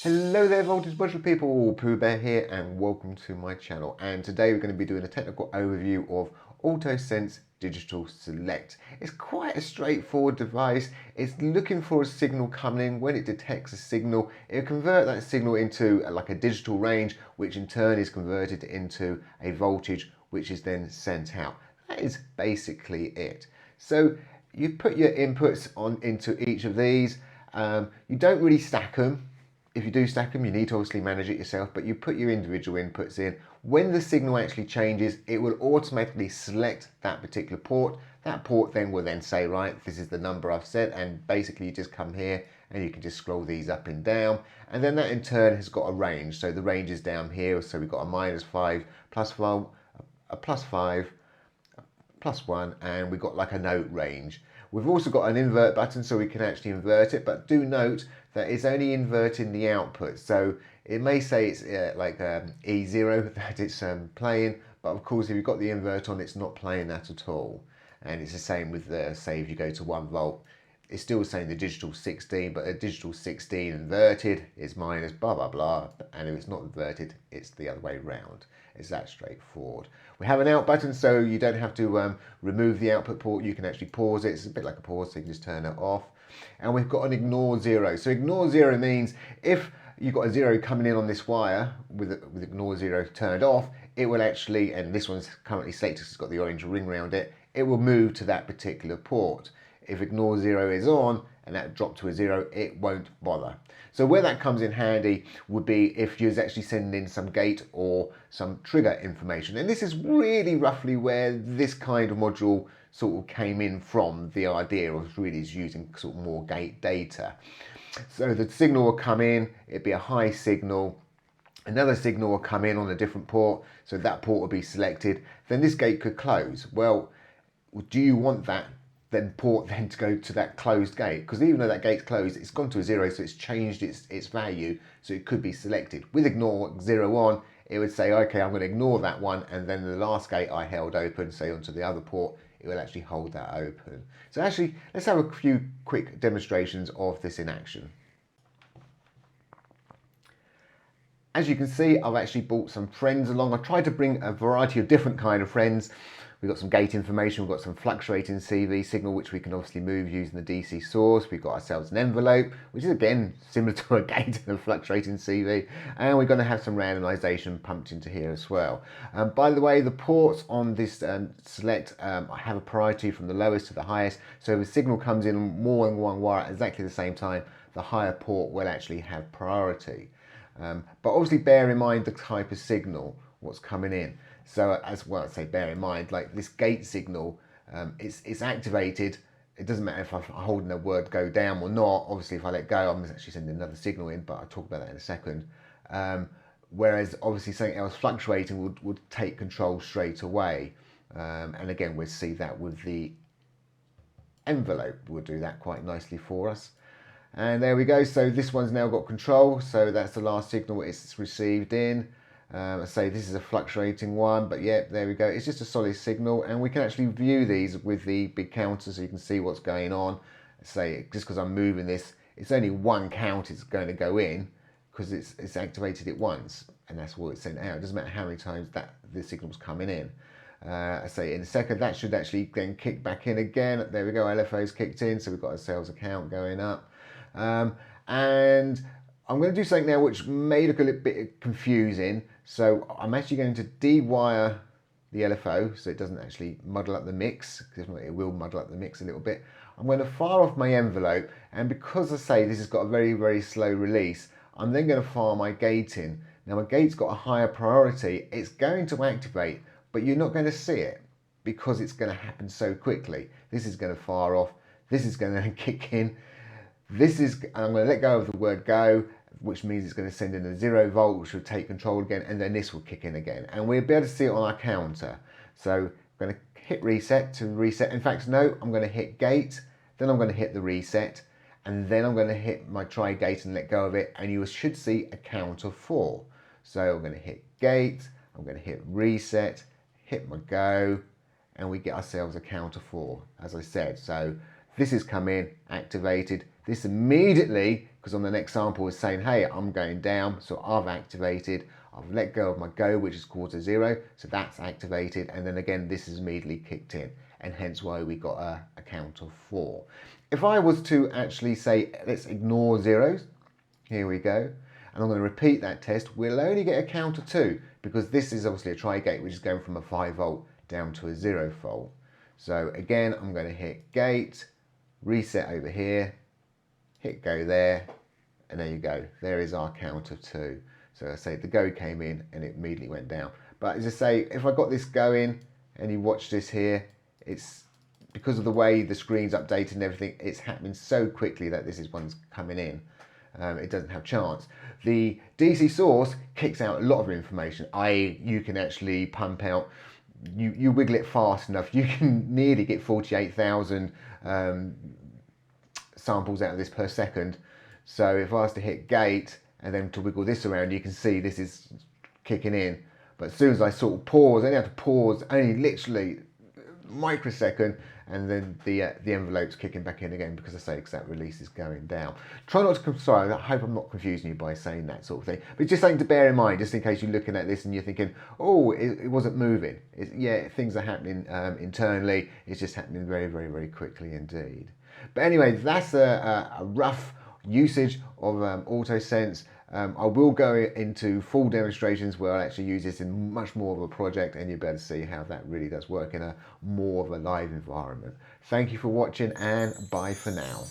Hello there voltage modular people, PoohBear here and welcome to my channel, and today we're going to be doing a technical overview of AutoSense Digital Select. It's quite a straightforward device. It's looking for a signal coming in. When it detects a signal, it'll convert that signal into like a digital range, which in turn is converted into a voltage which is then sent out. That is basically it. So you put your inputs on into each of these. You don't really stack them. If you do stack them, you need to obviously manage it yourself, but you put your individual inputs in. When the signal actually changes, it will automatically select that particular port. That port then will then say, right, this is the number I've set, and basically you just come here and you can just scroll these up and down, and then that in turn has got a range. So the range is down here, so we've got a -5, +1, a +5, +1, and we've got like a note range. We've also got an invert button so we can actually invert it, but do note that it's only inverting the output. So it may say it's E0 that it's playing, but of course if you've got the invert on, it's not playing that at all. And it's the same with say if you go to 1 volt, it's still saying the digital 16, but a digital 16 inverted is minus blah blah blah, and if it's not inverted, it's the other way round. It's that straightforward. We have an out button, so you don't have to remove the output port. You can actually pause it. It's a bit like a pause, so you can just turn it off. And we've got an ignore zero. So ignore zero means if you've got a zero coming in on this wire with ignore zero turned off, it will actually, and this one's currently selected, it's got the orange ring around it, it will move to that particular port. If ignore zero is on and that dropped to a zero, it won't bother. So where that comes in handy would be if you're actually sending in some gate or some trigger information. And this is really roughly where this kind of module sort of came in from. The idea of really is using sort of more gate data. So the signal will come in, it'd be a high signal. Another signal will come in on a different port, so that port will be selected. Then this gate could close. Well, do you want that port then to go to that closed gate? Because even though that gate's closed, it's gone to a zero, so it's changed its value, so it could be selected. With ignore zero on, it would say, okay, I'm going to ignore that one, and then the last gate I held open, say onto the other port, it will actually hold that open. So actually, let's have a few quick demonstrations of this in action. As you can see, I've actually brought some friends along. I tried to bring a variety of different kind of friends. We've got some gate information, we've got some fluctuating CV signal, which we can obviously move using the DC source. We've got ourselves an envelope, which is again similar to a gate and a fluctuating CV. And we're going to have some randomization pumped into here as well. By the way, the ports on this select, I have a priority from the lowest to the highest. So if a signal comes in more than one wire at exactly the same time, the higher port will actually have priority. But obviously bear in mind the type of signal, what's coming in. So as well, I'd say bear in mind, like this gate signal, it's activated. It doesn't matter if I'm holding the word go down or not. Obviously, if I let go, I'm actually sending another signal in, but I'll talk about that in a second. Whereas obviously something else fluctuating would take control straight away. And again, we'll see that with the envelope. We'll do that quite nicely for us. And there we go. So this one's now got control. So that's the last signal it's received in. I say this is a fluctuating one, but yeah, there we go. It's just a solid signal, and we can actually view these with the big counter so you can see what's going on. Say just because I'm moving this, it's only one count it's going to go in because it's activated it once, and that's what it's sent out. It doesn't matter how many times that the signal's coming in. I say in a second that should actually then kick back in again. There we go, LFO's kicked in, so we've got a sales account going up. And I'm going to do something now which may look a little bit confusing. So I'm actually going to de-wire the LFO so it doesn't actually muddle up the mix, because it will muddle up the mix a little bit. I'm going to fire off my envelope, and because I say this has got a very, very slow release, I'm then going to fire my gate in. Now my gate's got a higher priority. It's going to activate, but you're not going to see it because it's going to happen so quickly. This is going to fire off. This is going to kick in. I'm going to let go of the word go, which means it's going to send in a 0 volt, which will take control again, and then this will kick in again. And we'll be able to see it on our counter. So I'm going to hit reset to reset. In fact, no, I'm going to hit gate, then I'm going to hit the reset, and then I'm going to hit my try gate and let go of it, and you should see a count of 4. So I'm going to hit gate, I'm going to hit reset, hit my go, and we get ourselves a count of 4, as I said. So this has come in, activated, this immediately, because on the next sample is saying, hey, I'm going down, so I've activated, I've let go of my go, which is 0.25, so that's activated, and then again, this is immediately kicked in, and hence why we got a count of 4. If I was to actually say, let's ignore zeros, here we go, and I'm going to repeat that test, we'll only get a count of 2, because this is obviously a tri-gate, which is going from a 5 volt down to a 0 volt. So again, I'm going to hit gate, reset over here, hit go there, and there you go. There is our count of 2. So I say the go came in and it immediately went down. But as I say, if I got this going and you watch this here, it's because of the way the screen's updated and everything, it's happening so quickly that this is one's coming in. It doesn't have chance. The DC source kicks out a lot of information, i.e. you can actually pump out, you wiggle it fast enough, you can nearly get 48,000 samples out of this per second. So if I was to hit gate and then to wiggle this around, you can see this is kicking in. But as soon as I sort of pause, I only have to pause only literally a microsecond, and then the envelope's kicking back in again, because I say that release is going down. Try not to, sorry, I hope I'm not confusing you by saying that sort of thing, but just something to bear in mind, just in case you're looking at this and you're thinking, oh, it wasn't moving. Yeah, things are happening internally, it's just happening very, very, very quickly indeed. But anyway, that's a rough usage of AutoSense. I will go into full demonstrations where I actually use this in much more of a project, and you'll be able to see how that really does work in a more of a live environment. Thank you for watching, and bye for now.